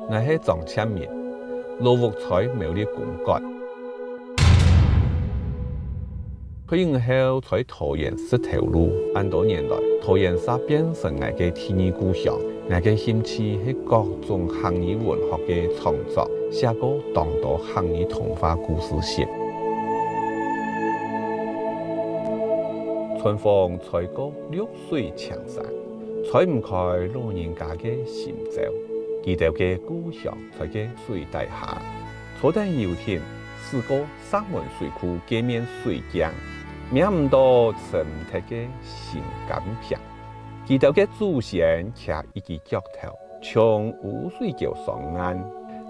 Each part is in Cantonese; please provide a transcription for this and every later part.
我是张千明，罗屋在苗栗公馆。退伍後在桃園石頭路，按多年來，桃園沙變成我嘅第二故鄉。我嘅興趣係各種漢語文學嘅創作，寫過當多漢語童話故事線。春風吹過綠水青山，吹唔開老人家嘅心照。記得嘅故鄉在嘅水底下，坐等遊艇試過三門水庫嘅面水江。名唔多深刻嘅新感片，記得嘅祖先騎一隻腳頭，從污水橋上岸，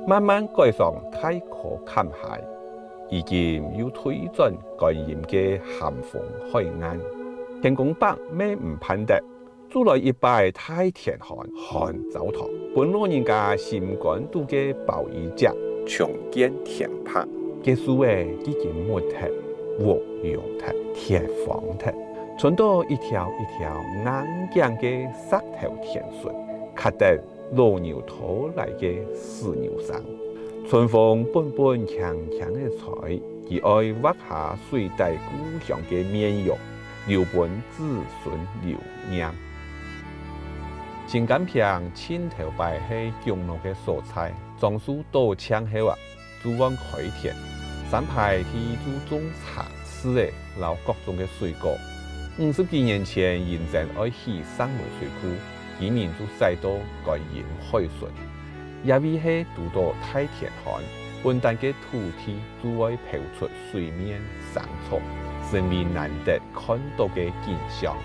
慢慢改上太可看海，已經要推進乾鹽嘅咸豐海岸。天公伯咩唔盼得，租來一擺太田漢漢澡堂，本老人家心肝肚嘅包衣架，重建田棚，結束誒已經沒得。我用它鐵房它，存到一條一條硬硬嘅石頭田順，卡得老牛頭來嘅死牛上。春風本本強強嘅吹，而愛畫下水底故鄉嘅面容，留本子孫留念。情感片千頭百係強烈嘅素材，裝束多槍後啊，主往開田。三排天主種茶樹誒，撈各種嘅水果。50幾年前，認真愛起三門水庫，今年就使到乾鹽海順。也為係拄到太田旱，本地嘅土地就會浮出水面生草，成為難得看到嘅景象。